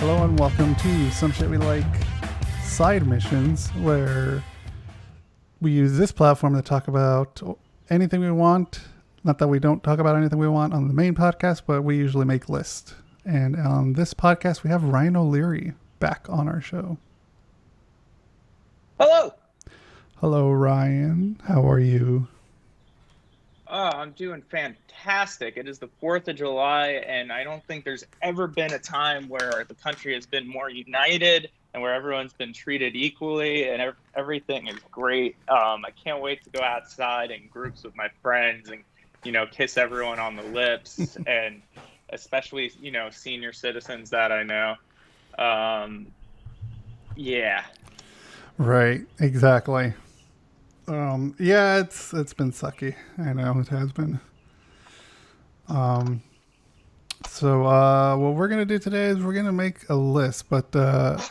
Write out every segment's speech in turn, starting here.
Hello and welcome to Some Shit We Like Side Missions, where we use this platform to talk about anything we want. Not that we don't talk about anything we want on the main podcast, but we usually make lists. And on this podcast, we have Ryan O'Leary back on our show. Hello. Hello, Ryan. How are you? Oh, I'm doing fantastic. It is the 4th of July, and I don't think there's ever been a time where the country has been more united and where everyone's been treated equally, and everything is great. I can't wait to go outside in groups with my friends and, kiss everyone on the lips, and especially, senior citizens that I know. Yeah. Right, exactly. Yeah, it's been sucky. I know it has been. So what we're gonna do today is we're gonna make a list, but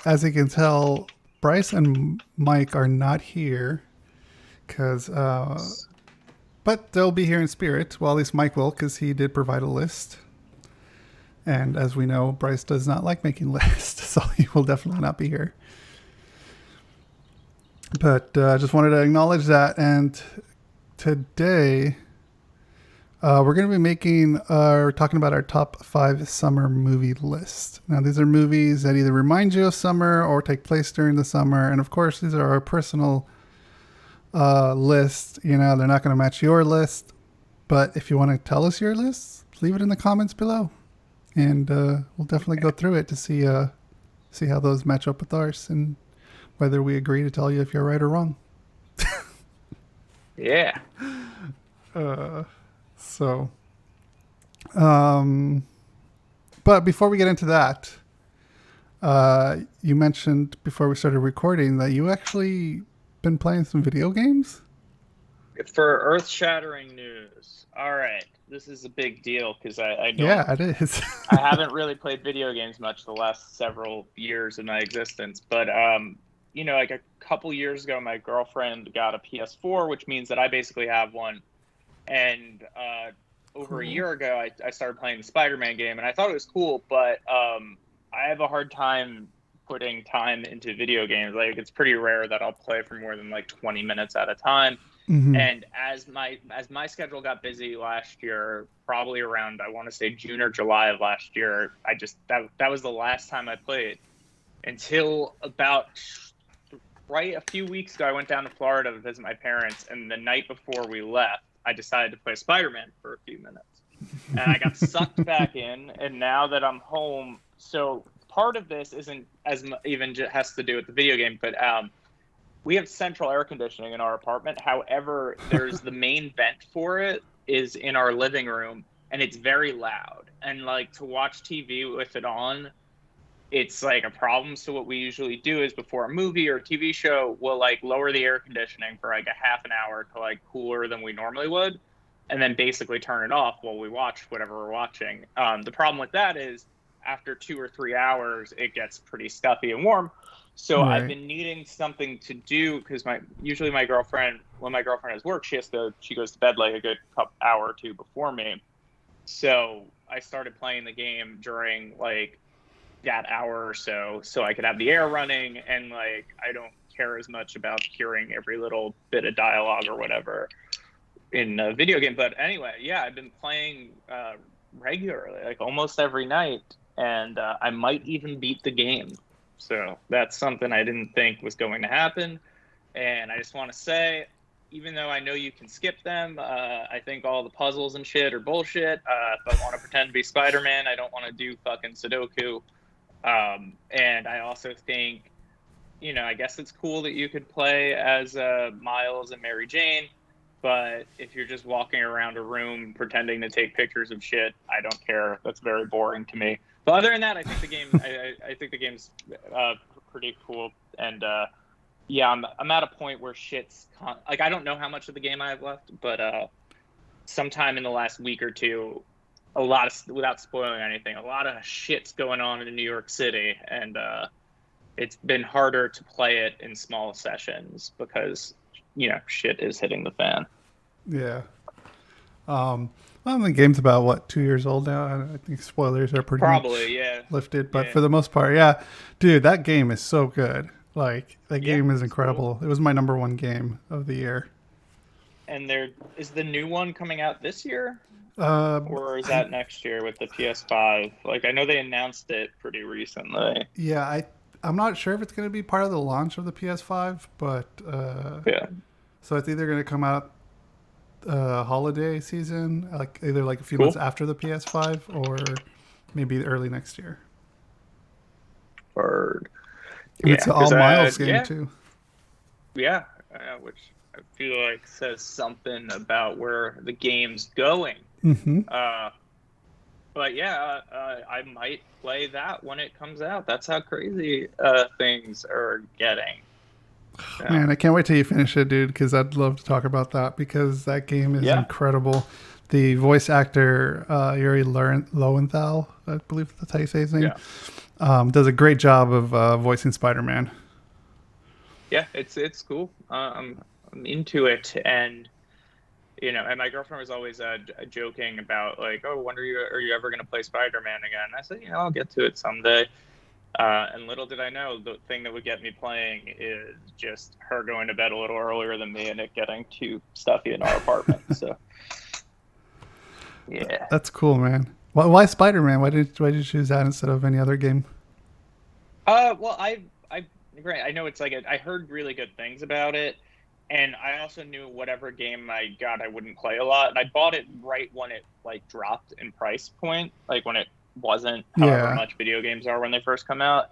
as you can tell, Bryce and Mike are not here, but they'll be here in spirit. Well, at least Mike will, because he did provide a list. And as we know, Bryce does not like making lists, so he will definitely not be here. But I just wanted to acknowledge that. And today, we're going to be talking about our top 5 summer movie list. Now, these are movies that either remind you of summer or take place during the summer. And of course, these are our personal lists. They're not going to match your list. But if you want to tell us your lists, leave it in the comments below. And we'll definitely go through it to see how those match up with ours and whether we agree to tell you if you're right or wrong. Yeah. But before we get into that, you mentioned before we started recording that you actually been playing some video games? For earth-shattering news. All right. This is a big deal because I don't... Yeah, it is. I haven't really played video games much the last several years of my existence, but like a couple years ago, my girlfriend got a PS4, which means that I basically have one. And over a year ago, I started playing the Spider-Man game, and I thought it was cool, but I have a hard time putting time into video games. Like, it's pretty rare that I'll play for more than like 20 minutes at a time. Mm-hmm. And as my schedule got busy last year, probably around, I want to say June or July of last year, that was the last time I played until about a few weeks ago. I went down to Florida to visit my parents, and the night before we left, I decided to play Spider-Man for a few minutes. And I got sucked back in, and now that I'm home, so part of this isn't has to do with the video game, but we have central air conditioning in our apartment. However, there's the main vent for it is in our living room, and it's very loud. And like to watch TV with it on, it's like a problem. So what we usually do is before a movie or a TV show, we'll like lower the air conditioning for like a half an hour to like cooler than we normally would, and then basically turn it off while we watch whatever we're watching. The problem with that is after 2 or 3 hours, it gets pretty stuffy and warm. So right. I've been needing something to do because usually my girlfriend, when my girlfriend has work, she goes to bed like a good hour or two before me. So I started playing the game during like that hour or so I could have the air running, and like I don't care as much about hearing every little bit of dialogue or whatever in a video game. But anyway, yeah, I've been playing regularly, like almost every night, and I might even beat the game. So that's something I didn't think was going to happen. And I just want to say, even though I know you can skip them, I think all the puzzles and shit are bullshit. If I want to pretend to be Spider-Man, I don't want to do fucking Sudoku. And I also think, I guess it's cool that you could play as Miles and Mary Jane, but if you're just walking around a room pretending to take pictures of shit, I don't care. That's very boring to me. But other than that, I think the game, I think the game's pretty cool. And yeah, I'm at a point where shit's like, I don't know how much of the game I have left, but sometime in the last week or two, without spoiling anything, a lot of shit's going on in New York City, and it's been harder to play it in small sessions because shit is hitting the fan. Yeah. Well, the game's about what, 2 years old now. I think spoilers are pretty much Probably, yeah. lifted, but Yeah. for the most part, yeah, dude, that game is so good. Like that Yeah, game is it's cool. incredible. It was my number one game of the year. And there is the new one coming out this year, Uh, or is that next year with the PS5? Like, I know they announced it pretty recently. yeah, I'm not sure if it's going to be part of the launch of the PS5, but Yeah. so it's either going to come out holiday season, like either like a few months Cool. after the PS5 or maybe early next year. Word. And Yeah, it's an all because Miles game yeah, too. yeah, which I feel like says something about where the game's going. Mm-hmm. But yeah, I might play that when it comes out. That's how crazy things are getting. Yeah. Man, I can't wait till you finish it, dude, because I'd love to talk about that because that game is Yeah. incredible. The voice actor, Yuri Lowenthal, I believe that's how you say his name, does a great job of voicing Spider-Man. Yeah, it's cool. I'm into it, and you know, and my girlfriend was always joking about like, oh, when are you ever gonna play Spider-Man again? And I said, you know, I'll get to it someday. And little did I know, the thing that would get me playing is just her going to bed a little earlier than me and it getting too stuffy in our apartment. So, yeah. That's cool, man. Why Spider-Man? Why did you choose that instead of any other game? Well, great. I know it's like I heard really good things about it, and I also knew whatever game I got, I wouldn't play a lot. And I bought it right when it like dropped in price point, like when it wasn't however much video games are when they first come out.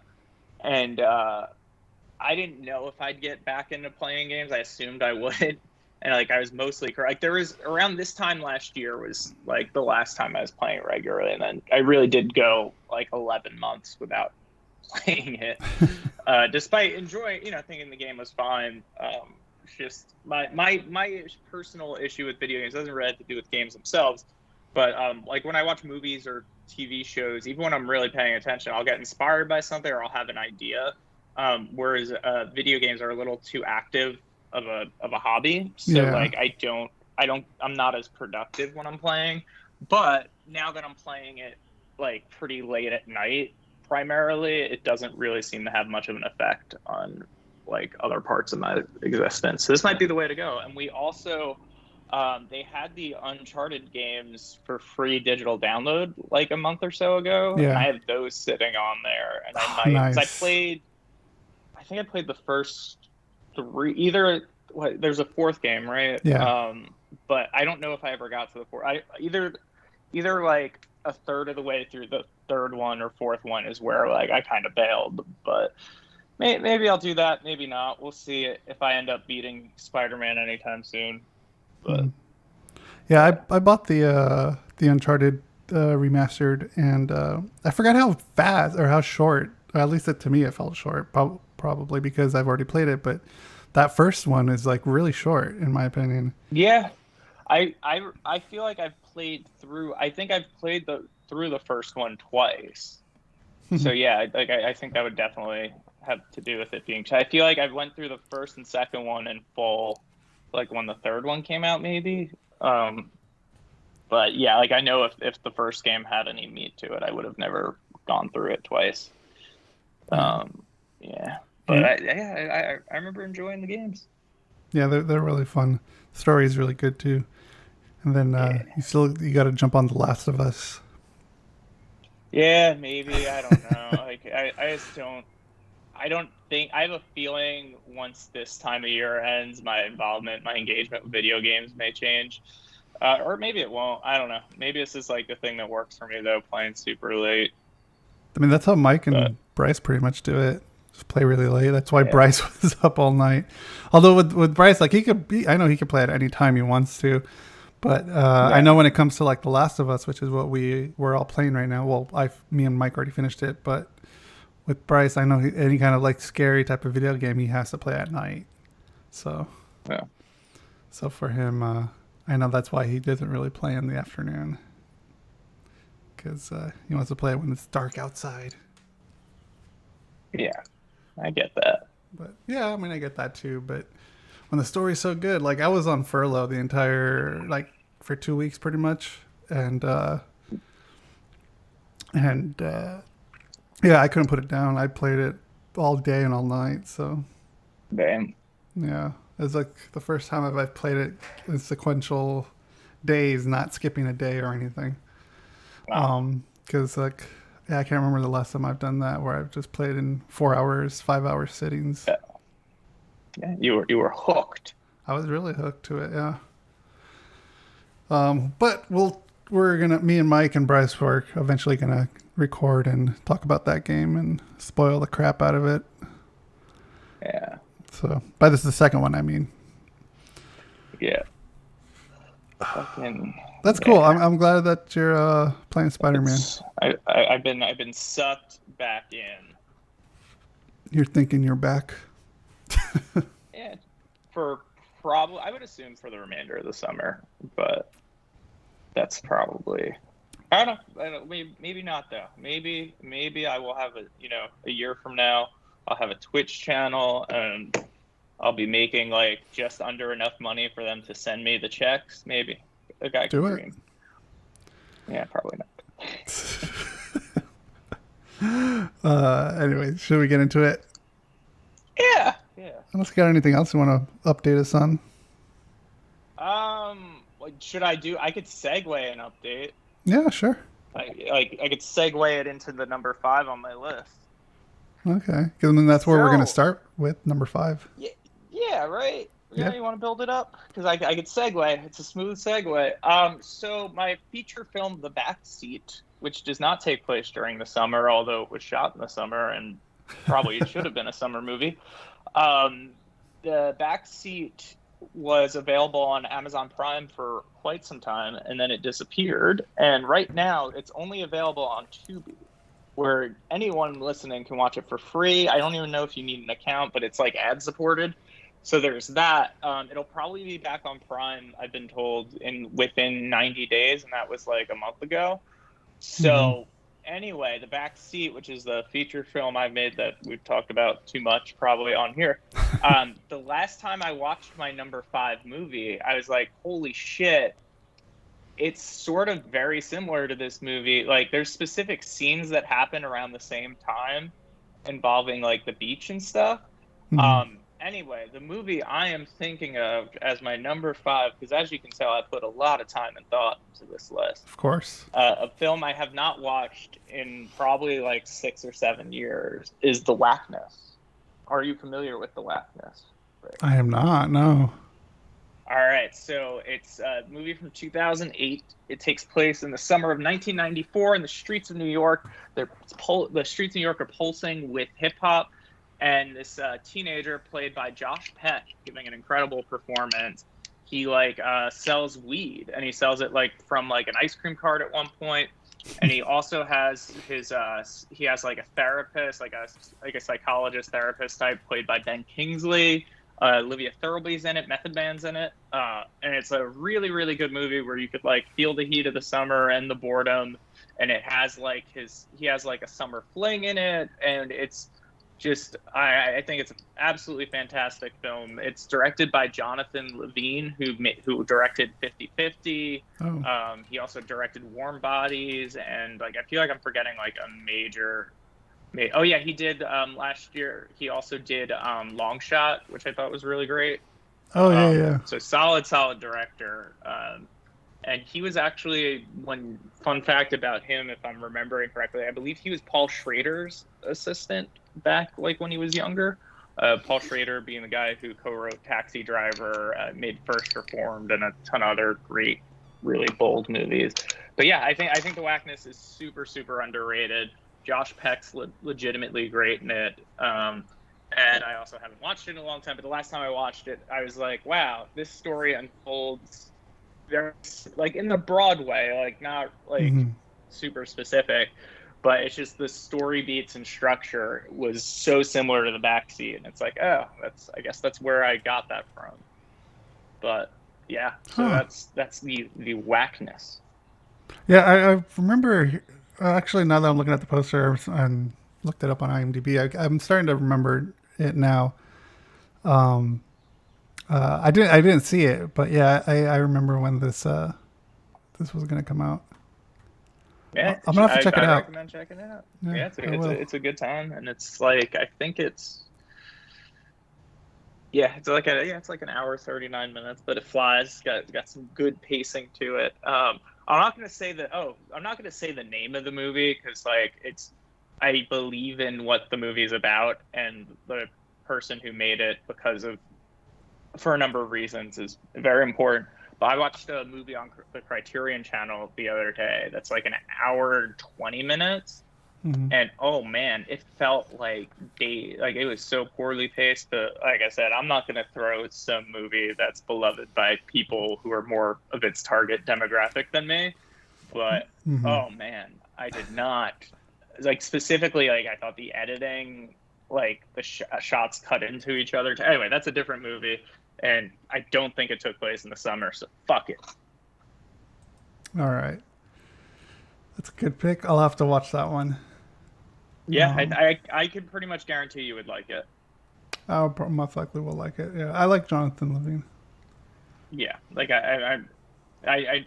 And I didn't know if I'd get back into playing games. I assumed I would, and like I was mostly correct. There was around this time last year was like the last time I was playing regularly, and then I really did go like 11 months without playing it, despite enjoying, you know, thinking the game was fine. Just my personal issue with video games doesn't really have to do with games themselves, but like when I watch movies or TV shows, even when I'm really paying attention, I'll get inspired by something or I'll have an idea. Whereas video games are a little too active of a hobby, so like I'm not as productive when I'm playing. But now that I'm playing it like pretty late at night, primarily, it doesn't really seem to have much of an effect on like other parts of my existence. So this might be the way to go. And we also they had the Uncharted games for free digital download like a month or so ago. Yeah. And I have those sitting on there, and I might. Nice. 'Cause I think I played the first three. There's a fourth game, right? Yeah. But I don't know if I ever got to the fourth. Either like a third of the way through the third one or fourth one is where like I kind of bailed. But maybe I'll do that. Maybe not. We'll see if I end up beating Spider-Man anytime soon. But yeah, I bought the Uncharted remastered, and I forgot how fast or how short. Or at least to me, it felt short. Probably because I've already played it, but that first one is like really short, in my opinion. yeah, I feel like I've played through. I think I've played through the first one twice. So yeah, like I think that would definitely have to do with it being. I feel like I went through the first and second one in full, like when the third one came out, maybe. But yeah, like I know if the first game had any meat to it, I would have never gone through it twice. Yeah, but I remember enjoying the games. Yeah, they're really fun. The story is really good too. And then you got to jump on The Last of Us. Yeah, maybe. I don't know. Like I just don't. I don't think I have a feeling once this time of year ends, my engagement with video games may change, or maybe it won't. I don't know. Maybe this is like the thing that works for me though, playing super late. I mean, that's how Mike and Bryce pretty much do it. Just play really late. That's why Bryce was up all night. Although with Bryce, like I know he could play at any time he wants to. But I know when it comes to like The Last of Us, which is what we're all playing right now. Well, me and Mike already finished it, but with Bryce, I know any kind of like scary type of video game he has to play at night. So for him, I know that's why he doesn't really play in the afternoon, because he wants to play it when it's dark outside. Yeah, I get that. But yeah, I mean, I get that too. But when the story's so good, like I was on furlough the entire for 2 weeks pretty much, and yeah, I couldn't put it down. I played it all day and all night. So Damn. yeah, it's like the first time I've played it in sequential days, not skipping a day or anything. Wow. Because like, yeah, I can't remember the last time I've done that where I've just played in 4 hours, 5 hour sittings. Yeah, you were hooked. I was really hooked to it. Yeah. But me and Mike and Bryce were eventually gonna record and talk about that game and spoil the crap out of it. Yeah. So, but this is the second one, I mean. Yeah. Fucking. That's cool. I'm glad that you're playing Spider-Man. I've been sucked back in. You're thinking you're back. Yeah, for probably I would assume for the remainder of the summer, but that's probably I don't know. Maybe not though. Maybe I will have a year from now I'll have a Twitch channel and I'll be making like just under enough money for them to send me the checks. Maybe a guy can dream. Yeah, probably not. Anyway, should we get into it? Yeah. Unless you got anything else you want to update us on? Should I do? I could segue an update. Yeah, sure. I could segue it into the number 5 on my list. Okay, because then that's where we're going to start with number 5. Yeah, right. Yeah, you want to build it up? Because I could segue. It's a smooth segue. So my feature film, The Backseat, which does not take place during the summer, although it was shot in the summer and probably it should have been a summer movie. The Backseat was available on Amazon Prime for quite some time, and then it disappeared. And right now, it's only available on Tubi, where anyone listening can watch it for free. I don't even know if you need an account, but it's like ad supported. So there's that. It'll probably be back on Prime, I've been told, within 90 days, and that was like a month ago. So anyway, The Backseat, which is the feature film I made that we've talked about too much probably on here. The last time I watched my number 5 movie, I was like, holy shit. It's sort of very similar to this movie. Like, there's specific scenes that happen around the same time involving like the beach and stuff. Anyway, the movie I am thinking of as my number 5, because as you can tell, I put a lot of time and thought into this list. Of course. A film I have not watched in probably like 6 or 7 years is The Whackness. Are you familiar with The Whackness? Right. I am not, no. All right, so it's a movie from 2008. It takes place in the summer of 1994 in the streets of New York. The streets of New York are pulsing with hip-hop. And this teenager played by Josh Peck giving an incredible performance. He sells weed, and he sells it from an ice cream cart at one point. And he also has his he has a therapist, like a psychologist therapist type played by Ben Kingsley. Olivia Thirlby's in it, Method Man's in it. And it's a really, really good movie where you could feel the heat of the summer and the boredom. And it has he has a summer fling in it, and it's just I think it's an absolutely fantastic film. It's directed by Jonathan Levine, who directed 50/50. He also directed Warm Bodies, and I feel like I'm forgetting a major. Oh yeah, he did last year. He also did Long Shot, which I thought was really great. Oh yeah. So solid director. And he was actually, fun fact about him, if I'm remembering correctly, I believe he was Paul Schrader's assistant back when he was younger. Paul Schrader being the guy who co-wrote Taxi Driver, made First Reformed, and a ton of other great, really bold movies. But yeah, I think The Whackness is super, super underrated. Josh Peck's legitimately great in it. And I also haven't watched it in a long time, but the last time I watched it, I was like, wow, this story unfolds very, in the broad way, not super specific, but it's just the story beats and structure was so similar to The Backseat, and it's I guess that's where I got that from. But yeah, so that's the Whackness. Yeah, I remember. Actually, now that I'm looking at the poster and looked it up on IMDb, I'm starting to remember it now. I didn't see it, but yeah, I remember when this this was gonna come out. Yeah, I'm gonna have to check it I out. recommend checking it out. Yeah, Yeah, it's a good time, and it's like I think it's it's like an hour 39 minutes, but it flies. It's got some good pacing to it. I'm not gonna say that. Oh, I'm not gonna say the name of the movie because like I believe in what the movie is about, and the person who made it for a number of reasons is very important. But I watched a movie on the Criterion Channel the other day that's like an hour and 20 minutes. Mm-hmm. And oh man, it felt like it was so poorly paced. But like I said, I'm not going to throw some movie that's beloved by people who are more of its target demographic than me. But oh man, I did not like specifically. Like I thought the editing, like the shots cut into each other. Anyway, that's a different movie. And I don't think it took place in the summer, so fuck it. All right. That's a good pick. I'll have to watch that one. Yeah, I can pretty much guarantee you would like it. I most likely will like it. Yeah, I like Jonathan Levine. Yeah, like I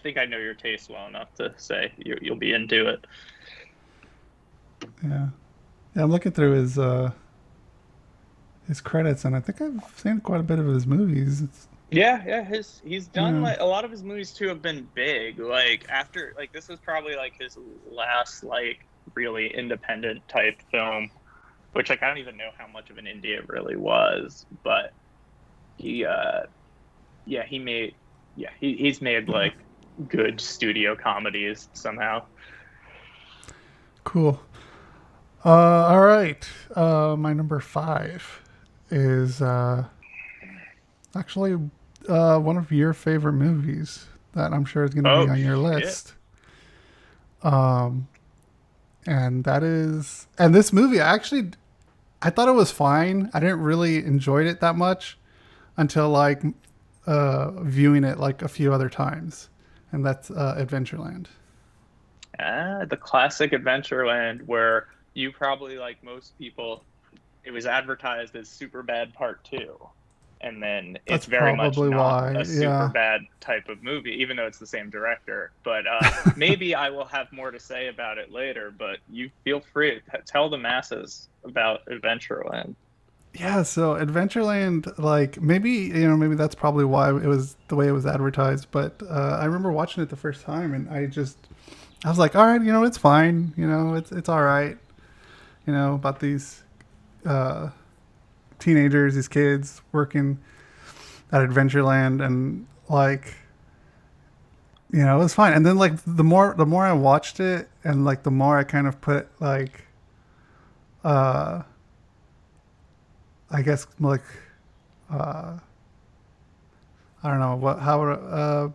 think I know your taste well enough to say you'll be into it. Yeah, I'm looking through his credits, and I think I've seen quite a bit of his movies. He's done like a lot of his movies too have been big. Like after like this was probably like his last like really independent type film, which like I don't even know how much of an indie it really was, but he's made like good studio comedies somehow. Cool. All right. My number 5 is actually one of your favorite movies that I'm sure is going to be on your list. And this movie, I thought it was fine. I didn't really enjoy it that much until like viewing it like a few other times, and that's Adventureland. The classic Adventureland, where you probably, like most people, it was advertised as Superbad Part 2. And then it's very much not a super bad type of movie, even though it's the same director. But maybe I will have more to say about it later. But you feel free to tell the masses about Adventureland. Yeah, so Adventureland, like maybe that's probably why it was the way it was advertised. But I remember watching it the first time, and I was like, all right, it's fine. It's all right. About these teenagers, these kids working at Adventureland, and like, it was fine. And then like the more I watched it, and like the more I kind of put like, I guess like, I don't know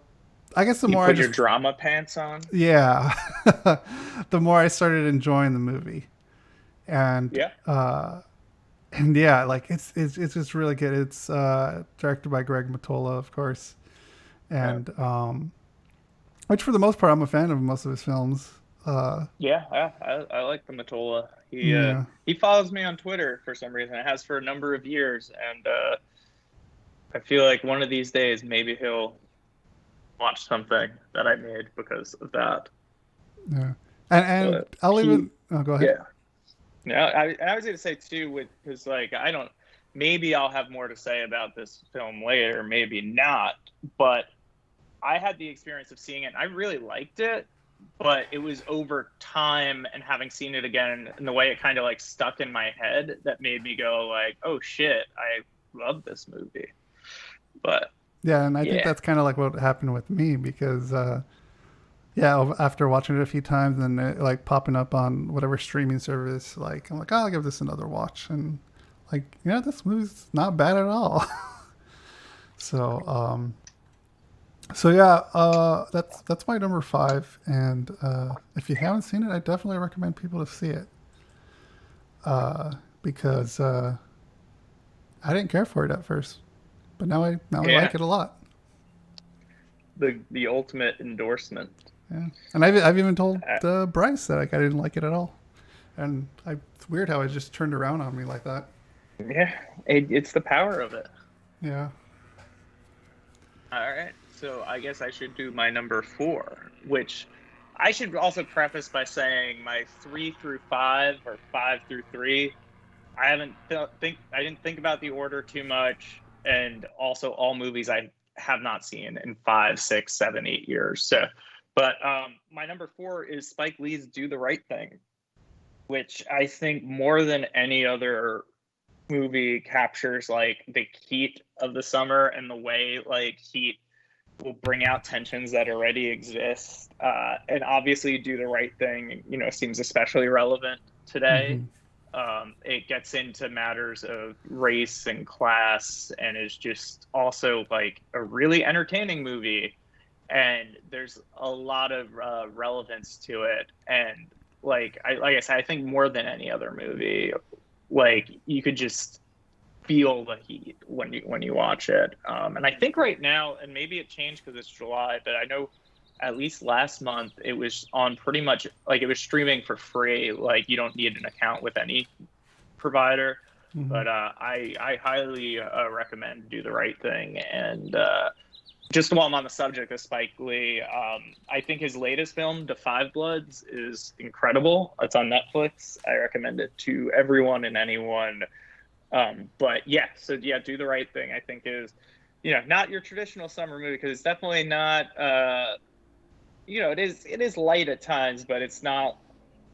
I guess the more I put your drama pants on. Yeah, the more I started enjoying the movie, and and yeah, like it's just really good. It's directed by Greg Mottola, of course, and which for the most part I'm a fan of most of his films. I like the Mottola. He follows me on Twitter for some reason. It has for a number of years, and I feel like one of these days maybe he'll watch something that I made because of that. Yeah, and I'll even go ahead. Yeah. Yeah, I was going to say too, because like maybe I'll have more to say about this film later, maybe not. But I had the experience of seeing it, and I really liked it. But it was over time and having seen it again, and the way it kind of like stuck in my head, that made me go like, "Oh shit, I love this movie." But yeah, and I think that's kind of like what happened with me because. After watching it a few times and it, like popping up on whatever streaming service, like I'm like, I'll give this another watch, and like, this movie's not bad at all. So, that's my number 5, and if you haven't seen it, I definitely recommend people to see it, because I didn't care for it at first, but now I like it a lot. The ultimate endorsement. Yeah, and I've even told Bryce that I didn't like it at all, and it's weird how it just turned around on me like that. Yeah, it's the power of it. Yeah. All right, So I guess I should do my number 4, which I should also preface by saying my 3 through 5 or 5 through 3. I didn't think about the order too much, and also all movies I have not seen in 5, 6, 7, 8 years. So, but my number 4 is Spike Lee's "Do the Right Thing," which I think more than any other movie captures like the heat of the summer and the way like heat will bring out tensions that already exist. And obviously, "Do the Right Thing," seems especially relevant today. It gets into matters of race and class, and is just also like a really entertaining movie. And there's a lot of relevance to it. And like I said, I think more than any other movie, like you could just feel the heat when you watch it. And I think right now, and maybe it changed because it's July, but I know at least last month it was on pretty much like it was streaming for free. Like you don't need an account with any provider. But I highly recommend "Do the Right Thing." And just while I'm on the subject of Spike Lee, I think his latest film, "Da 5 Bloods," is incredible. It's on Netflix. I recommend it to everyone and anyone. But yeah, so yeah, "Do the Right Thing" I think is, not your traditional summer movie, because it's definitely not, it is light at times, but it's not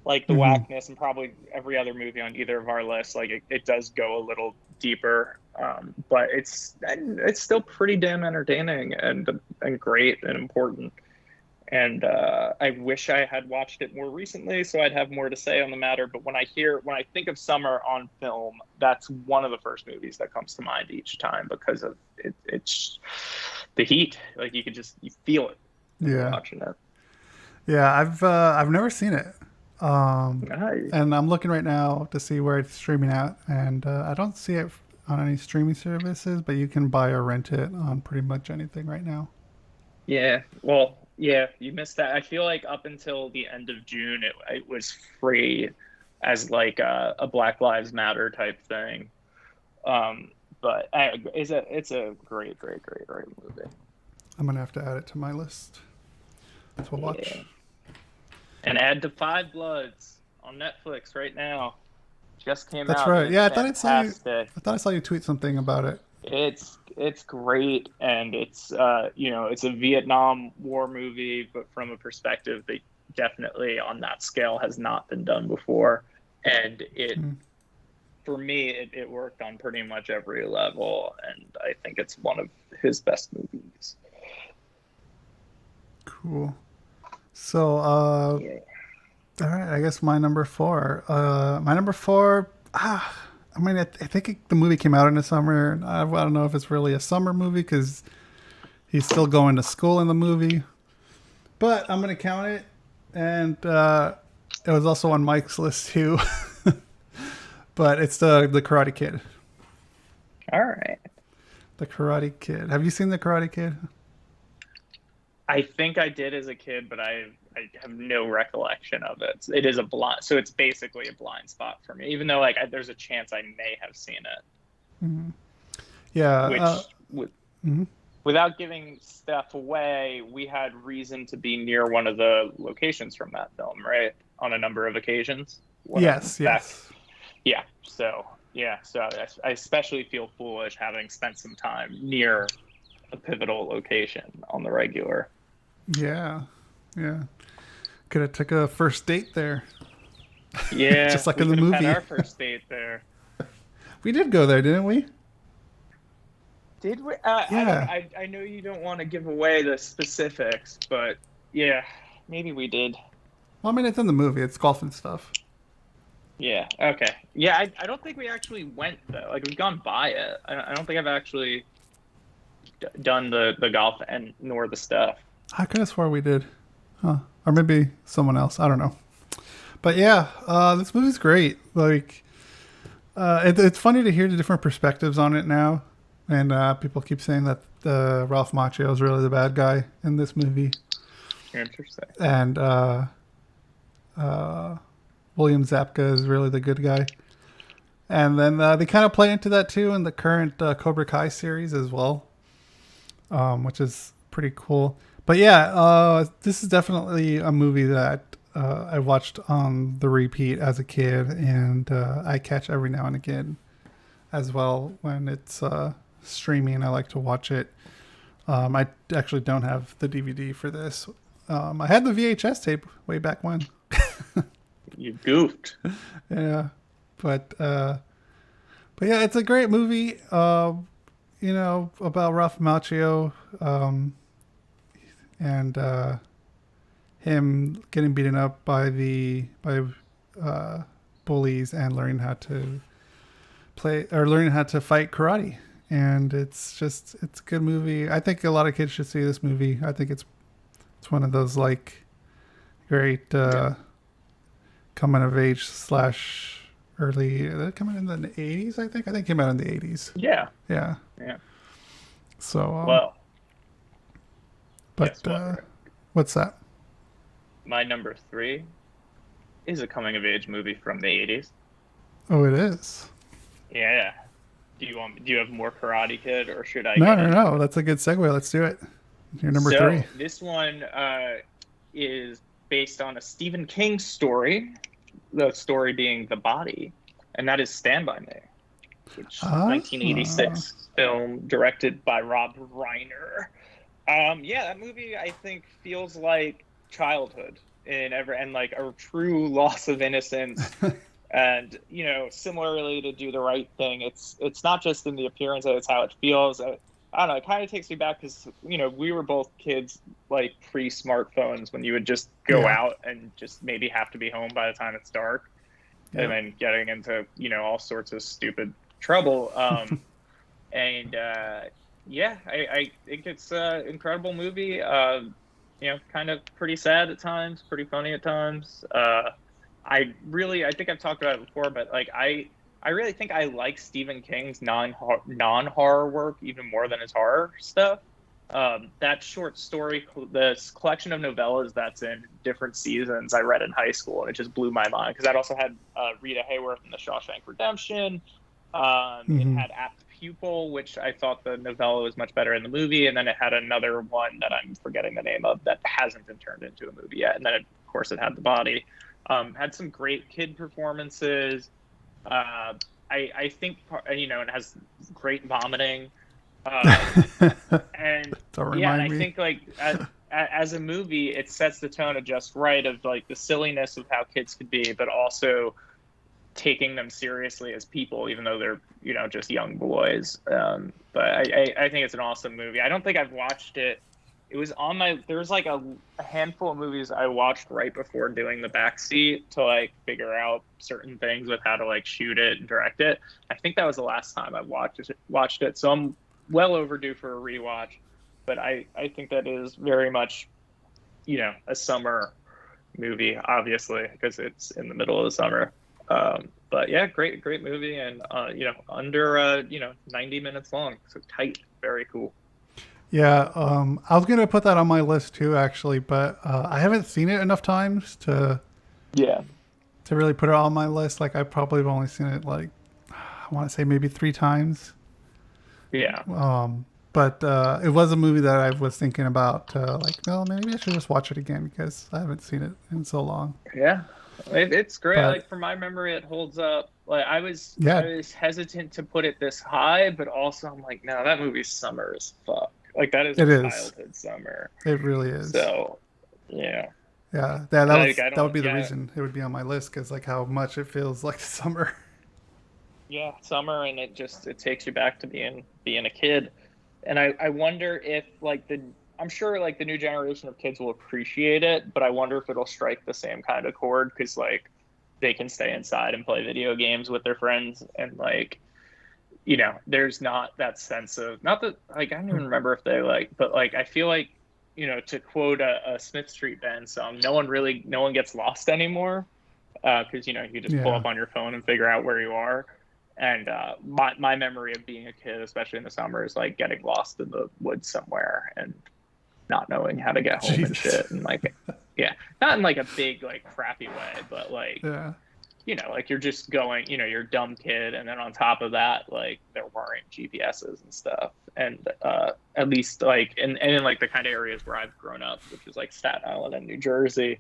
like the whackness and probably every other movie on either of our lists. Like it does go a little deeper, but it's still pretty damn entertaining and great and important. And I wish I had watched it more recently, so I'd have more to say on the matter. But when I think of summer on film, that's one of the first movies that comes to mind each time, because of it. It's the heat. Like you feel it. Watching it. Yeah, I've never seen it. Nice. And I'm looking right now to see where it's streaming at, and I don't see it on any streaming services, but you can buy or rent it on pretty much anything right now. Yeah, well, yeah, you missed that. I feel like up until the end of June, it was free as like a Black Lives Matter type thing. But it's a great movie. I'm gonna have to add it to my list to watch. Yeah. And add "Da 5 Bloods" on Netflix right now. Just came out. That's right. Yeah, I thought I saw you tweet something about it. It's great, and it's it's a Vietnam War movie, but from a perspective that definitely on that scale has not been done before. And for me, it worked on pretty much every level, and I think it's one of his best movies. Cool. So, all right, I guess my number 4. I mean, I think the movie came out in the summer. I don't know if it's really a summer movie because he's still going to school in the movie. But I'm going to count it. And it was also on Mike's list too. But it's the Karate Kid. All right. The Karate Kid. Have you seen the Karate Kid? I think I did as a kid, but I have no recollection of it. It is so it's basically a blind spot for me, even though like there's a chance I may have seen it. Yeah. Without giving stuff away, we had reason to be near one of the locations from that film, right? On a number of occasions. Yes. Yeah. So I especially feel foolish having spent some time near a pivotal location on the regular. Yeah. Could have took a first date there. Yeah, just like in the movie. Had our first date there. We did go there, didn't we? Did we? Yeah. I know you don't want to give away the specifics, but yeah, maybe we did. Well, I mean, it's in the movie. It's golf and stuff. Yeah. Okay. Yeah, I don't think we actually went though. Like we've gone by it. I don't think I've actually done the golf and nor the stuff. I could have swore we did. Huh. Or maybe someone else. I don't know. But yeah, this movie's great. Like, it's funny to hear the different perspectives on it now. And people keep saying that Ralph Macchio is really the bad guy in this movie. Interesting. And William Zabka is really the good guy. And then they kind of play into that too in the current Cobra Kai series as well. Which is pretty cool. But yeah, this is definitely a movie that I watched on the repeat as a kid, and I catch every now and again as well when it's streaming. I like to watch it. I actually don't have the DVD for this. I had the VHS tape way back when. You goofed. Yeah, but yeah, it's a great movie. You know, about Ralph Macchio, and him getting beaten up by bullies and learning how to fight karate. And it's a good movie. I think a lot of kids should see this movie. I think it's one of those like great coming of age / early. Coming in the 80s, I think. I think it came out in the 80s. Yeah. Yeah. Yeah. So well. But what's that? My number 3 is a coming of age movie from the 80s. Oh, it is. Yeah. Do you have more Karate Kid, or should I? No. That's a good segue. Let's do it. Your number 3. This one is based on a Stephen King story. The story being The Body, and that is Stand By Me, which is a 1986 film directed by Rob Reiner. Yeah, that movie I think feels like childhood and like a true loss of innocence. And, you know, similarly to Do the Right Thing, it's not just in the appearance, it's how it feels. I don't know, it kind of takes me back because, you know, we were both kids, like, pre-smartphones, when you would just go out and just maybe have to be home by the time it's dark. Yeah. And then getting into, you know, all sorts of stupid trouble. Yeah, I think it's an incredible movie. You know, kind of pretty sad at times, pretty funny at times. I think I've talked about it before, but like I really think I like Stephen King's non-horror work even more than his horror stuff. That short story, this collection of novellas that's in different seasons, I read in high school, and it just blew my mind because that also had Rita Hayworth in The Shawshank Redemption. It had Apt Pupil, which I thought the novella was much better in the movie, and then it had another one that I'm forgetting the name of that hasn't been turned into a movie yet, and then of course it had The Body. Had some great kid performances. I think, you know, it has great vomiting. And yeah, and I think like as a movie, it sets the tone of just right of like the silliness of how kids could be, but also taking them seriously as people, even though they're, you know, just young boys. But I think it's an awesome movie. I don't think I've watched it. It was on there was like a handful of movies I watched right before doing the Backseat to like figure out certain things with how to like shoot it and direct it. I think that was the last time I watched it. So I'm well overdue for a rewatch, but I think that is very much, you know, a summer movie, obviously, because it's in the middle of the summer. But yeah, great movie, and you know, under 90 minutes long, so tight, very cool. Yeah, I was gonna put that on my list too, actually, but I haven't seen it enough times to really put it on my list. Like I probably have only seen it like I want to say maybe 3 times. Yeah. But it was a movie that I was thinking about. Like, well, maybe I should just watch it again because I haven't seen it in so long. Yeah, it's great. But, like from my memory, it holds up. Like I was hesitant to put it this high, but also I'm like, no, that movie's summer as fuck. Like that is childhood summer. It really is. So, yeah. Yeah, that would be the reason it would be on my list, because like how much it feels like summer. Yeah, summer, and it takes you back to being a kid. And I wonder if I'm sure like the new generation of kids will appreciate it, but I wonder if it'll strike the same kind of chord because like they can stay inside and play video games with their friends, and like, you know, there's not that sense of, not that like I don't even remember if they like, but like I feel like, you know, to quote a Smith Street Band song, no one gets lost anymore, because you know you just pull up on your phone and figure out where you are. And my memory of being a kid, especially in the summer, is like getting lost in the woods somewhere and not knowing how to get home and shit. And like, yeah, not in like a big like crappy way, but like, like you're just going, you're a dumb kid, and then on top of that, like they're wearing GPSs and stuff, and at least like and in like the kind of areas where I've grown up, which is like Staten Island and New Jersey,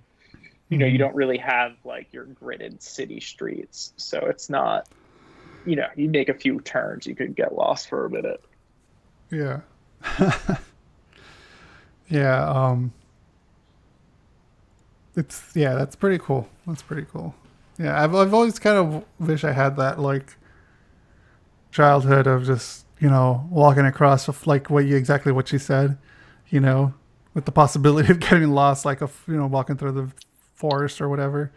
you don't really have like your gridded city streets, so it's not, you make a few turns, you could get lost for a minute. Yeah. Yeah. That's pretty cool. That's pretty cool. Yeah, I've always kind of wish I had that like childhood of just walking across like exactly what you said, with the possibility of getting lost, like walking through the forest or whatever,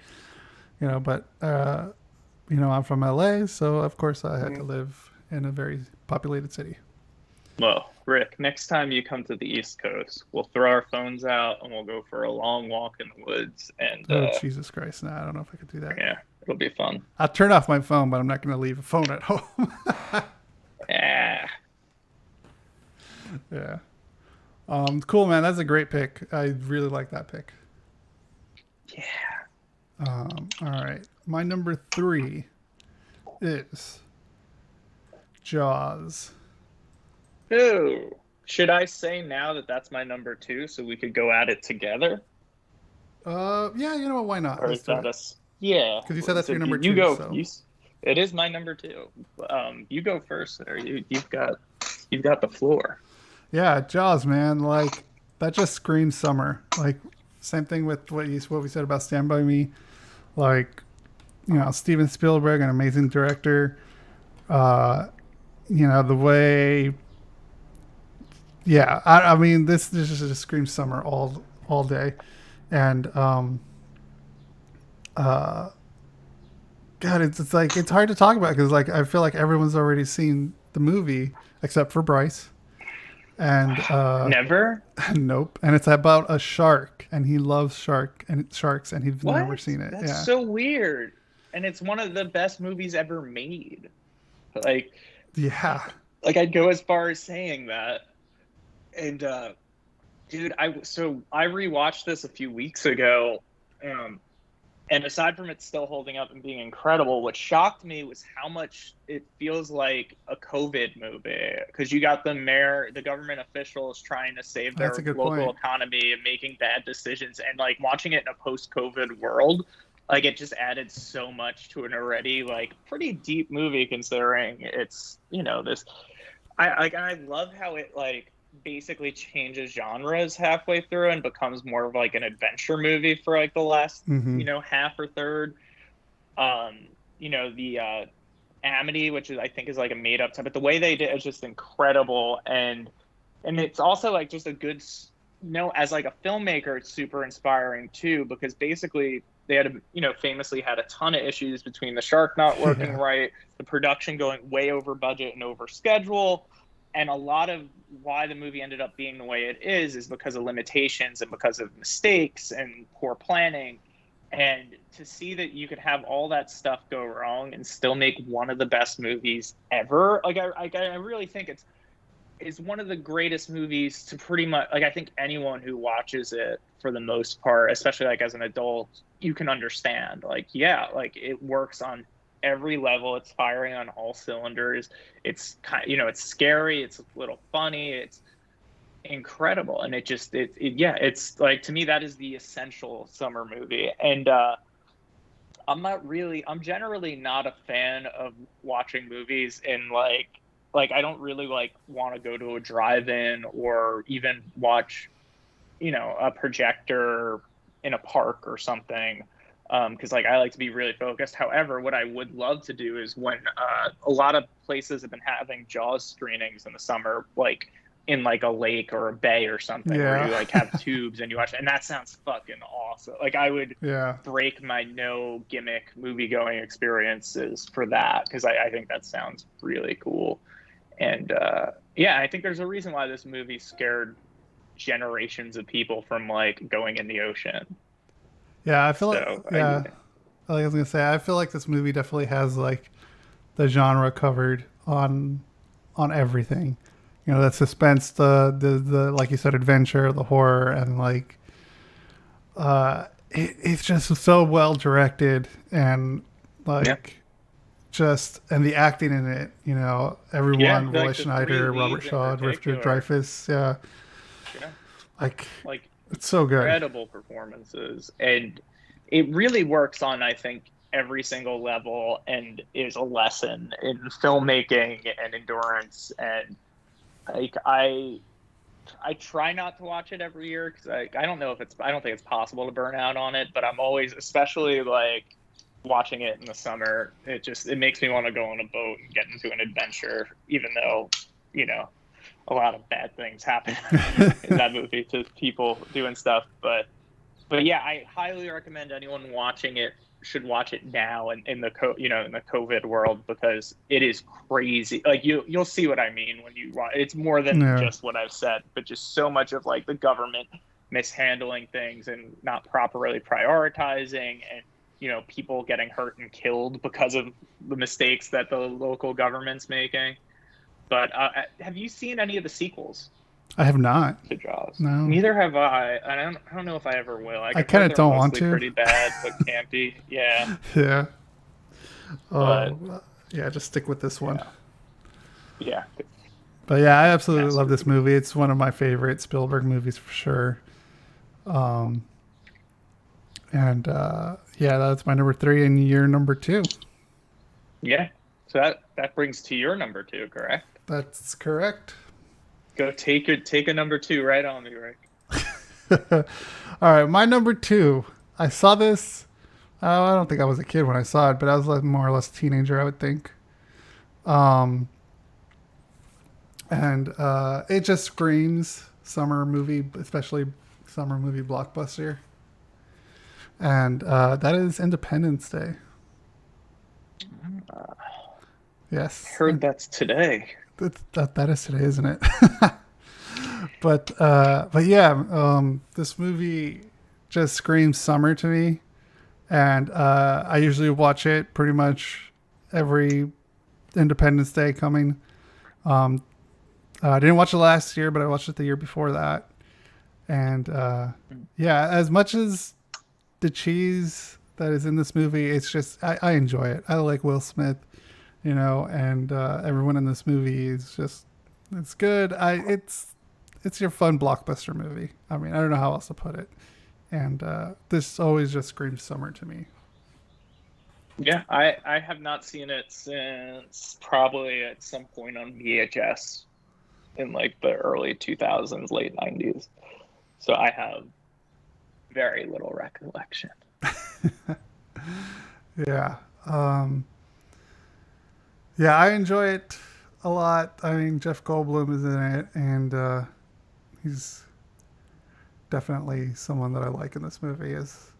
But I'm from LA, so of course I had to live in a very populated city. Well, Rick, next time you come to the East Coast, we'll throw our phones out and we'll go for a long walk in the woods. And Jesus Christ, no, I don't know if I could do that. Yeah, it'll be fun. I'll turn off my phone, but I'm not going to leave a phone at home. Yeah. Yeah. Cool, man. That's a great pick. I really like that pick. Yeah. All right. My number 3 is Jaws. Ooh. Should I say now that that's my number 2 so we could go at it together? Yeah, you know what? Why not? Or is that yeah. Because you said that's your number 2. You go. So. It is my number 2. You go first there. You've got the floor. Yeah, Jaws, man. Like, that just screams summer. Like, same thing with what we said about Stand By Me. Like, Steven Spielberg, an amazing director. The way... Yeah, I mean, this just screams summer all day. And, God, it's like, it's hard to talk about because, like, I feel like everyone's already seen the movie except for Bryce. And never. Nope. And it's about a shark, and he loves sharks, and he's never seen it. That's so weird. And it's one of the best movies ever made. Like, yeah. Like, I'd go as far as saying that. And dude, I rewatched this a few weeks ago. And aside from it still holding up and being incredible, what shocked me was how much it feels like a COVID movie. Because you got the government officials trying to save their local economy and making bad decisions. And like watching it in a post-COVID world, like it just added so much to an already like pretty deep movie considering it's, this. I love how it like basically changes genres halfway through and becomes more of like an adventure movie for like the last half or third. The Amity, which is I think is like a made up type, but the way they did it is just incredible, and it's also like just a good as like a filmmaker it's super inspiring too, because basically they had famously had a ton of issues between the shark not working right, the production going way over budget and over schedule. And a lot of why the movie ended up being the way it is because of limitations and because of mistakes and poor planning. And to see that you could have all that stuff go wrong and still make one of the best movies ever, like I really think it's one of the greatest movies to pretty much, like I think anyone who watches it for the most part, especially like as an adult, you can understand. Like, yeah, like it works on every level. It's firing on all cylinders. It's kind of, it's scary, it's a little funny, it's incredible, and it's like, to me that is the essential summer movie. And I'm generally not a fan of watching movies in like I don't really like want to go to a drive-in or even watch a projector in a park or something. Because like I like to be really focused. However, what I would love to do is when a lot of places have been having Jaws screenings in the summer, like in like a lake or a bay or something, where you like have tubes and you watch it, and that sounds fucking awesome. Like I would break my no gimmick movie going experiences for that, because I think that sounds really cool. And I think there's a reason why this movie scared generations of people from like going in the ocean. Yeah, I feel like I was gonna say, I feel like this movie definitely has like the genre covered on everything. The suspense, the like you said, adventure, the horror, and like it's just so well directed, and Like, just, and the acting in it, you know, everyone, Roy like the three Schneider, Robert leads in Shaw, Richard particular. Dreyfuss, yeah. Yeah. Like, Like it's so good. incredible performances, and it really works on, I think, every single level, and is a lesson in filmmaking and endurance. And like I try not to watch it every year because I don't know if I don't think it's possible to burn out on it, but I'm always, especially like watching it in the summer, it makes me want to go on a boat and get into an adventure, even though, you know, a lot of bad things happen in that movie to people doing stuff. But yeah, I highly recommend anyone watching it should watch it now in the COVID world, because it is crazy. Like you'll see what I mean when you watch. It's more than just what I've said, but just so much of like the government mishandling things and not properly prioritizing, and you know, people getting hurt and killed because of the mistakes that the local government's making. But have you seen any of the sequels I have not. to Jaws? No. Neither have I. I don't know if I ever will. I kind of don't want to. Pretty bad, but campy. Yeah. Yeah. But, yeah, just stick with this one. Yeah. But yeah, I absolutely love this movie. It's one of my favorite Spielberg movies for sure. Yeah, that's my number 3, and your number 2. Yeah. So that brings to your number 2, correct? That's correct. Go take a number 2 right on me, Rick. All right, my number 2. I saw this. I don't think I was a kid when I saw it, but I was like more or less a teenager, I would think. It just screams summer movie, especially summer movie blockbuster. And that is Independence Day. Yes. Heard that's today. That is today, isn't it? But yeah, this movie just screams summer to me, and I usually watch it pretty much every Independence Day coming. I didn't watch it last year, but I watched it the year before that. And yeah, as much as the cheese that is in this movie, it's just I enjoy it. I like Will Smith, you know, and everyone in this movie is just, it's good. It's your fun blockbuster movie. I mean, I don't know how else to put it. And this always just screams summer to me. Yeah, I have not seen it since probably at some point on VHS in like the early 2000s, late 90s. So I have very little recollection. Yeah. Yeah, I enjoy it a lot. I mean, Jeff Goldblum is in it, and he's definitely someone that I like in this movie. Is,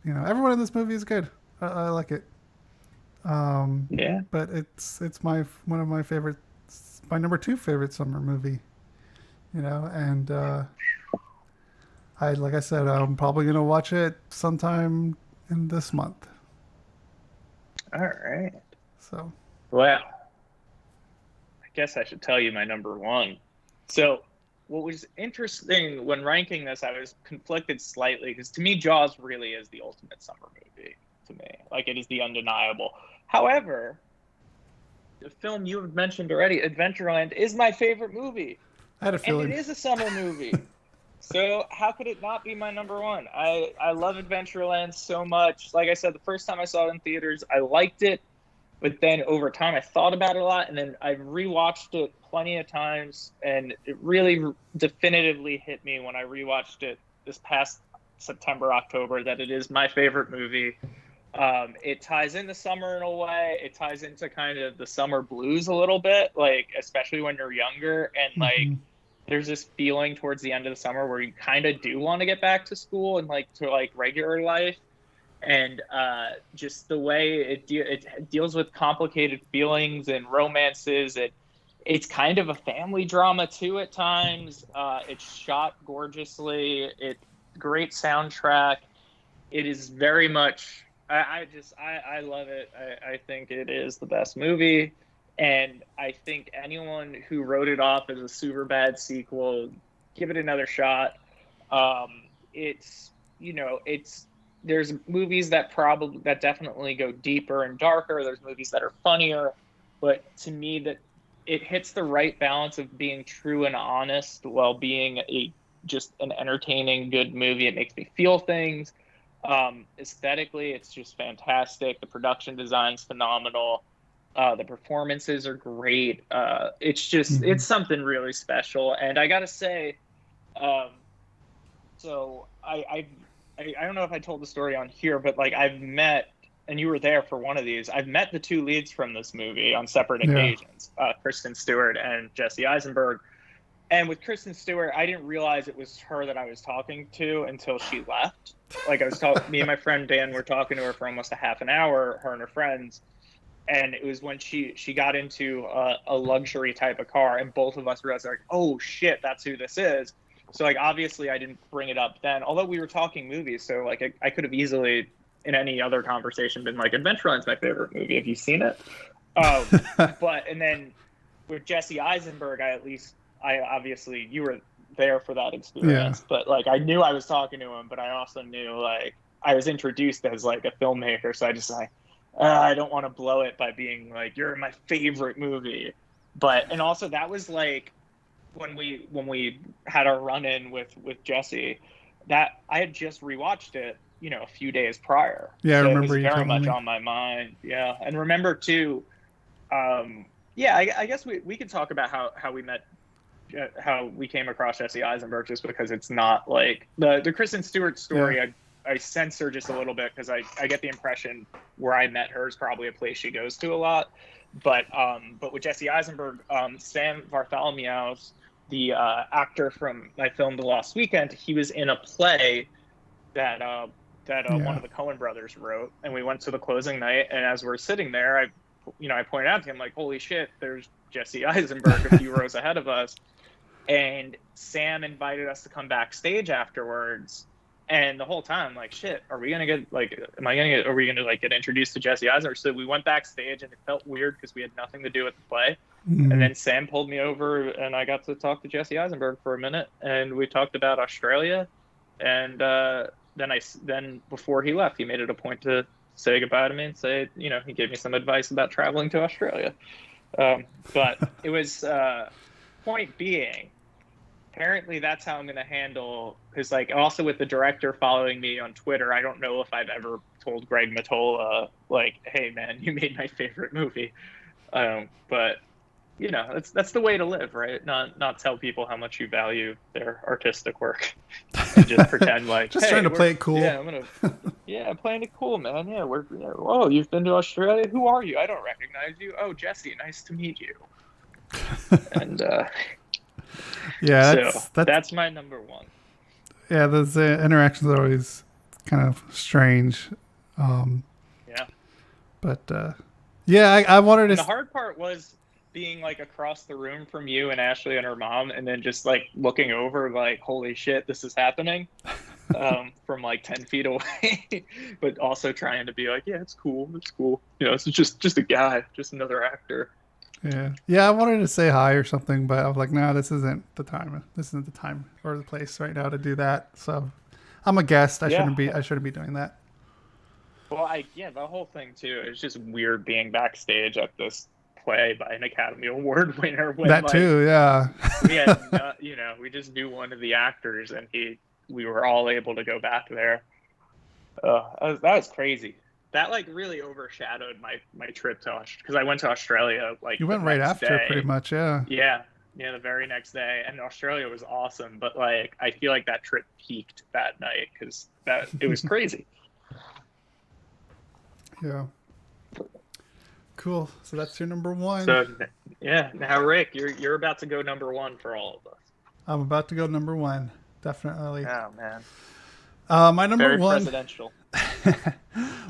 you know, everyone in this movie is good. I like it. Yeah. But it's one of my favorite, my number 2 favorite summer movie. You know, and like I said, I'm probably gonna watch it sometime in this month. All right. So. Well, I guess I should tell you my number 1. So what was interesting when ranking this, I was conflicted slightly, because to me, Jaws really is the ultimate summer movie to me. Like, it is the undeniable. However, the film you have mentioned already, Adventureland, is my favorite movie. I had a feeling. And it is a summer movie. So how could it not be my number 1? I love Adventureland so much. Like I said, the first time I saw it in theaters, I liked it. But then over time, I thought about it a lot, and then I rewatched it plenty of times, and it really definitively hit me when I rewatched it this past September, October, that it is my favorite movie. It ties into summer in a way. It ties into kind of the summer blues a little bit, like especially when you're younger, and like there's this feeling towards the end of the summer where you kind of do want to get back to school and like to like regular life. And just the way it deals with complicated feelings and romances. It's kind of a family drama too at times. It's shot gorgeously. Great soundtrack. It is very much. I love it. I think it is the best movie, and I think anyone who wrote it off as a super bad sequel, give it another shot. It's there's movies that definitely go deeper and darker. There's movies that are funnier, but to me that it hits the right balance of being true and honest while being just an entertaining, good movie. It makes me feel things. Aesthetically, it's just fantastic. The production design's phenomenal. The performances are great. It's just, it's something really special. And I gotta say, so I don't know if I told the story on here, but like I've met, and you were there for one of these, I've met the two leads from this movie on separate occasions, Kristen Stewart and Jesse Eisenberg. And with Kristen Stewart, I didn't realize it was her that I was talking to until she left. Like I was talking, me and my friend Dan were talking to her for almost a half an hour, her and her friends. And it was when she got into a luxury type of car, and both of us realized, like, oh shit, that's who this is. So like obviously I didn't bring it up then, although we were talking movies. So like I could have easily in any other conversation been like, Adventureland's my favorite movie. Have you seen it? But and then with Jesse Eisenberg, I obviously, you were there for that experience, but like I knew I was talking to him, but I also knew like I was introduced as like a filmmaker, so I just like I don't want to blow it by being like you're my favorite movie. But and also that was like when we had our run-in with Jesse, that I had just rewatched it, you know, a few days prior. Yeah, I remember it was you very much me. on my mind. Yeah, and remember too. I guess we could talk about how we met. How we came across Jesse Eisenberg, just because it's not like the Kristen Stewart story. Yeah. I censor just a little bit because I get the impression where I met her is probably a place she goes to a lot. But with Jesse Eisenberg, Sam Bartholomew's the actor from my film The Lost Weekend, he was in a play that one of the Coen brothers wrote, and we went to the closing night, and as we're sitting there, I pointed out to him like, holy shit, there's Jesse Eisenberg a few rows ahead of us. And Sam invited us to come backstage afterwards. And the whole time, like, shit, are we going to get, like, are we going to, like, get introduced to Jesse Eisenberg? So we went backstage, and it felt weird because we had nothing to do with the play. Mm-hmm. And then Sam pulled me over, and I got to talk to Jesse Eisenberg for a minute. And we talked about Australia. And then before he left, he made it a point to say goodbye to me and say, you know, he gave me some advice about traveling to Australia. But it was, point being, apparently that's how I'm going to handle, because like also with the director following me on Twitter, I don't know if I've ever told Greg Mottola like, hey man, you made my favorite movie. But you know, that's the way to live, right? Not tell people how much you value their artistic work and just pretend like just trying to play it cool. Yeah, I'm playing it cool, man. Yeah, oh, you've been to Australia? Who are you? I don't recognize you. Oh, Jesse, nice to meet you. And yeah, that's my number one. Yeah, those interactions are always kind of strange. Yeah. But yeah, I wanted to. And the hard part was being like across the room from you and Ashley and her mom, and then just like looking over, like, holy shit, this is happening, from like 10 feet away. But also trying to be like, yeah, it's cool. You know, it's just a guy, just another actor. Yeah, I wanted to say hi or something, but I was like, no, this isn't the time. This isn't the time or the place right now to do that. So I'm a guest. I shouldn't be doing that. Well, the whole thing too. It's just weird being backstage at this play by an Academy Award winner. When, that too, yeah. We had, we just knew one of the actors, and we were all able to go back there. That was crazy. That like really overshadowed my trip to Australia, because I went to Australia like you went right after day. Pretty much, yeah. Yeah, the very next day, and Australia was awesome. But like I feel like that trip peaked that night because it was crazy. Yeah. Cool. So that's your number one. So yeah, now Rick, you're about to go number one for all of us. I'm about to go number one, definitely. Oh man. My number very one. Presidential.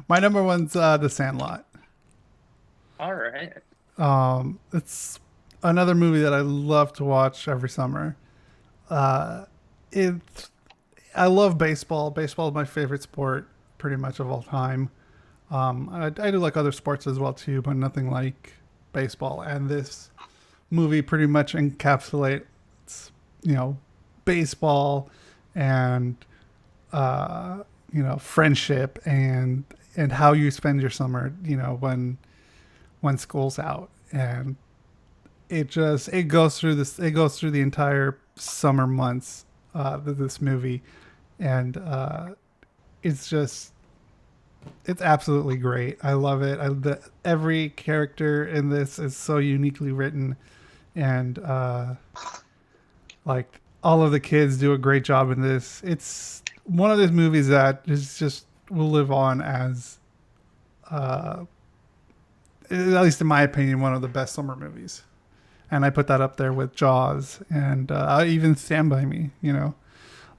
My number one's The Sandlot. All right. It's another movie that I love to watch every summer. I love baseball. Baseball is my favorite sport, pretty much of all time. I do like other sports as well too, but nothing like baseball. And this movie pretty much encapsulates, baseball and friendship and how you spend your summer, when school's out. And it goes through the entire summer months, this movie. And it's absolutely great. I love it. Every character in this is so uniquely written, and like all of the kids do a great job in this. It's one of those movies that is just will live on as, at least in my opinion, one of the best summer movies. And I put that up there with Jaws and even Stand By Me.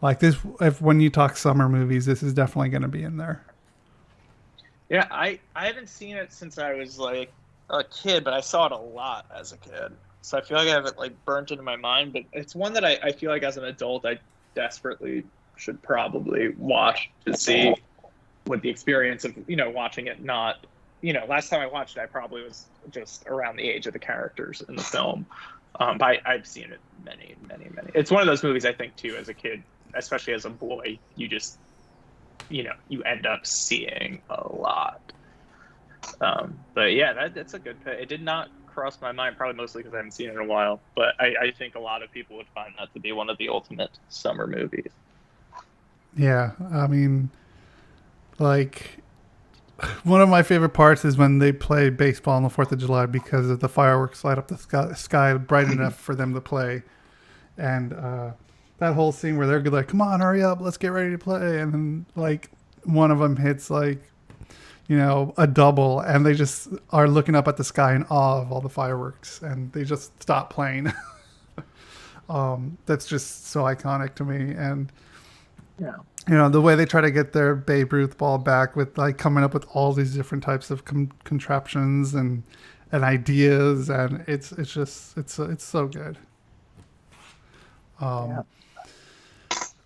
Like this. When you talk summer movies, this is definitely going to be in there. Yeah, I haven't seen it since I was like a kid, but I saw it a lot as a kid. So I feel like I have it like burnt into my mind, but it's one that I feel like as an adult I desperately should probably watch to see what the experience of, watching it not, last time I watched it I probably was just around the age of the characters in the film. But I've seen it many. It's one of those movies I think too as a kid, especially as a boy, you just you end up seeing a lot. But yeah, that's a good pick. It did not cross my mind, probably mostly because I haven't seen it in a while. But I think a lot of people would find that to be one of the ultimate summer movies. Yeah, I mean, like, one of my favorite parts is when they play baseball on the 4th of July because of the fireworks light up the sky bright enough for them to play. And that whole scene where they're like, come on, hurry up, let's get ready to play. And then, like, one of them hits, like, a double, and they just are looking up at the sky in awe of all the fireworks, and they just stop playing. That's just so iconic to me. And yeah, the way they try to get their Babe Ruth ball back with like coming up with all these different types of contraptions and ideas, and it's so good.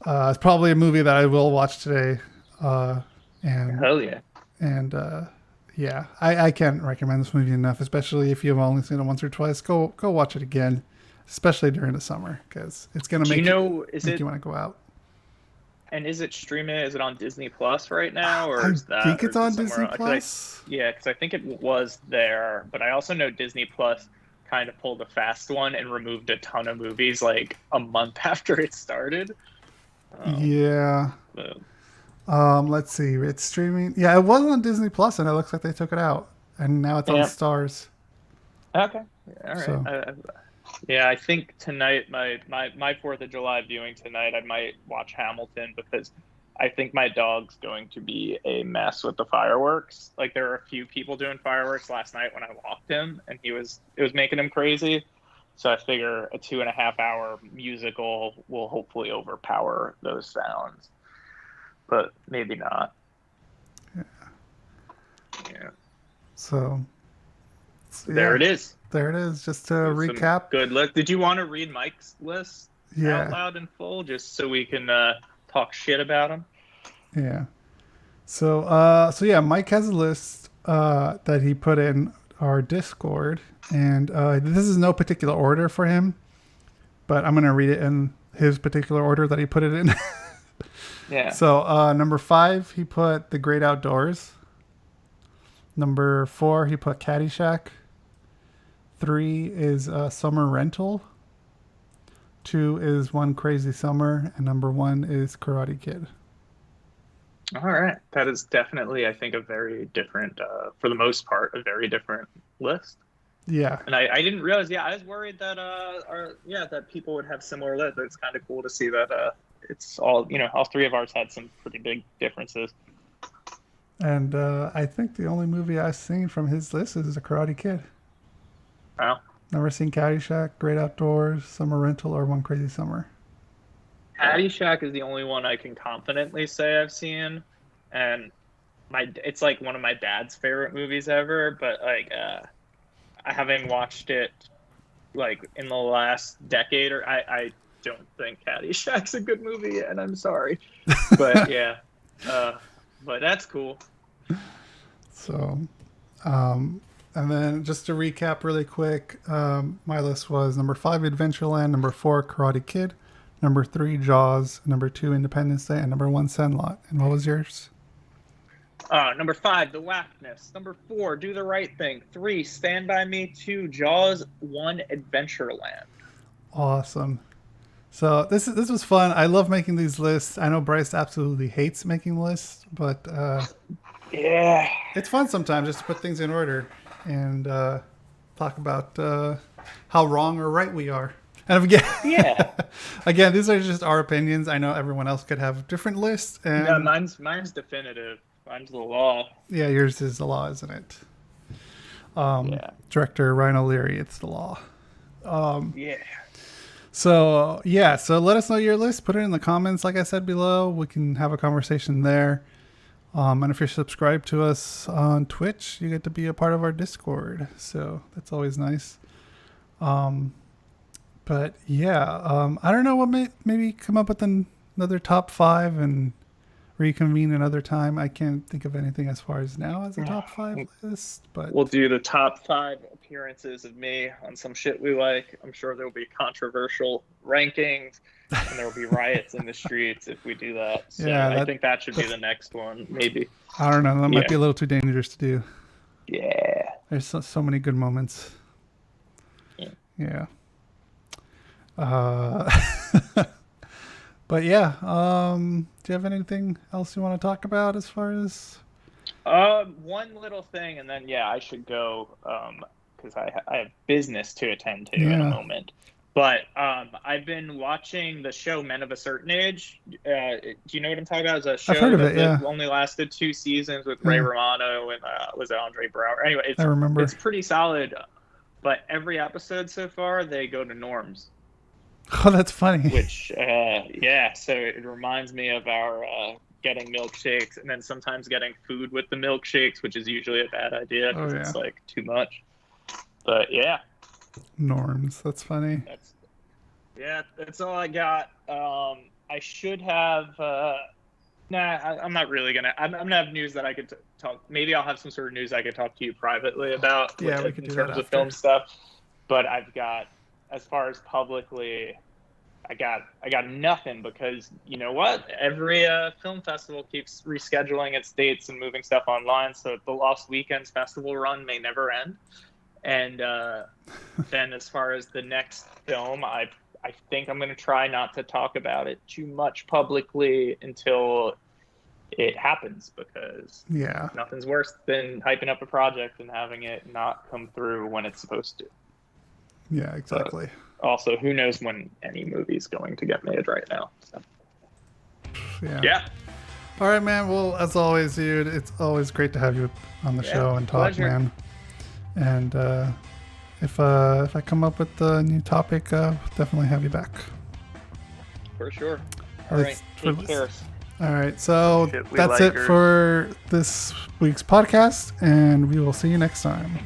It's probably a movie that I will watch today. And hell yeah. And yeah, I can't recommend this movie enough, especially if you've only seen it once or twice. Go watch it again, especially during the summer, because it's gonna make you want to go out. And is it streaming? Is it on Disney Plus right now, or I think it's on Disney Plus. Yeah, because I think it was there, but I also know Disney Plus kind of pulled a fast one and removed a ton of movies like a month after it started. Yeah. But, let's see. It's streaming. Yeah, it was on Disney Plus, and it looks like they took it out, and now it's on Stars. Okay. All right. So. Yeah, I think tonight, my 4th of July viewing tonight, I might watch Hamilton because I think my dog's going to be a mess with the fireworks. Like, there were a few people doing fireworks last night when I walked him, and it was making him crazy. So I figure a 2.5-hour musical will hopefully overpower those sounds, but maybe not. Yeah. So there it is. There it is. Just to recap. Good list. Did you want to read Mike's list out loud in full, just so we can talk shit about him? Yeah. So yeah, Mike has a list that he put in our Discord, and this is no particular order for him, but I'm gonna read it in his particular order that he put it in. Yeah. So number 5, he put The Great Outdoors. Number 4, he put Caddyshack. 3 is Summer Rental. 2 is One Crazy Summer, and number 1 is Karate Kid. All right, that is definitely, I think, a very different, for the most part, a very different list. Yeah. And I didn't realize. Yeah, I was worried that that people would have similar lists. It's kind of cool to see that it's all all three of ours had some pretty big differences. And I think the only movie I've seen from his list is The Karate Kid. Wow. Never seen Caddyshack, Great Outdoors, Summer Rental, or One Crazy Summer. Caddyshack is the only one I can confidently say I've seen, and it's like one of my dad's favorite movies ever. But like, having watched it like in the last decade, or I don't think Caddyshack's a good movie, and I'm sorry, but yeah, but that's cool. So, and then just to recap really quick, my list was number 5, Adventureland, number 4, Karate Kid, Number 3, Jaws. Number 2, Independence Day. And number 1, Sandlot. And what was yours? Number 5, The Whackness. Number 4, Do the Right Thing. 3, Stand By Me. 2, Jaws. 1, Adventureland. Awesome. So this was fun. I love making these lists. I know Bryce absolutely hates making lists, but yeah, it's fun sometimes just to put things in order and talk about how wrong or right we are. And again, again, these are just our opinions. I know everyone else could have different lists. And no, mine's definitive. Mine's the law. Yeah, yours is the law, isn't it? Director Ryan O'Leary, it's the law. Yeah. So let us know your list. Put it in the comments, like I said below. We can have a conversation there. And if you're subscribed to us on Twitch, you get to be a part of our Discord. So that's always nice. But yeah, I don't know what maybe come up with another top 5 and reconvene another time. I can't think of anything as far as now as a top 5 list, but we'll do the top 5 appearances of me on some shit we like. I'm sure there will be controversial rankings and there will be riots in the streets if we do that. So yeah, I think that should be the next one, maybe. I don't know. That might be a little too dangerous to do. Yeah. There's so many good moments. Yeah. But yeah, do you have anything else you want to talk about as far as? One little thing, and then I should go because I have business to attend to in a moment. But I've been watching the show Men of a Certain Age. Do you know what I'm talking about? It's a show I've heard of it, that only lasted 2 seasons with Ray Romano and was it Andre Brower? Anyway, I remember. It's pretty solid. But every episode so far, they go to Norm's. Oh, that's funny. Which, so it reminds me of our getting milkshakes and then sometimes getting food with the milkshakes, which is usually a bad idea because it's like too much. But yeah. Norms. That's funny. That's all I got. I should have. I'm not really gonna. I'm gonna have news that I could talk. Maybe I'll have some sort of news I could talk to you privately about. Yeah, we could do that in terms of film stuff. But I've got, as far as publicly, I got nothing because you know what? Every film festival keeps rescheduling its dates and moving stuff online, so the Lost Weekends festival run may never end. And then as far as the next film, I think I'm going to try not to talk about it too much publicly until it happens because nothing's worse than hyping up a project and having it not come through when it's supposed to. Yeah, exactly. But also, who knows when any movie's going to get made right now. So. Yeah. All right, man. Well, as always, dude, it's always great to have you on the show and talk, man. And if I come up with a new topic, definitely have you back. For sure. All right. Take care. All right. So that's it for this week's podcast, and we will see you next time.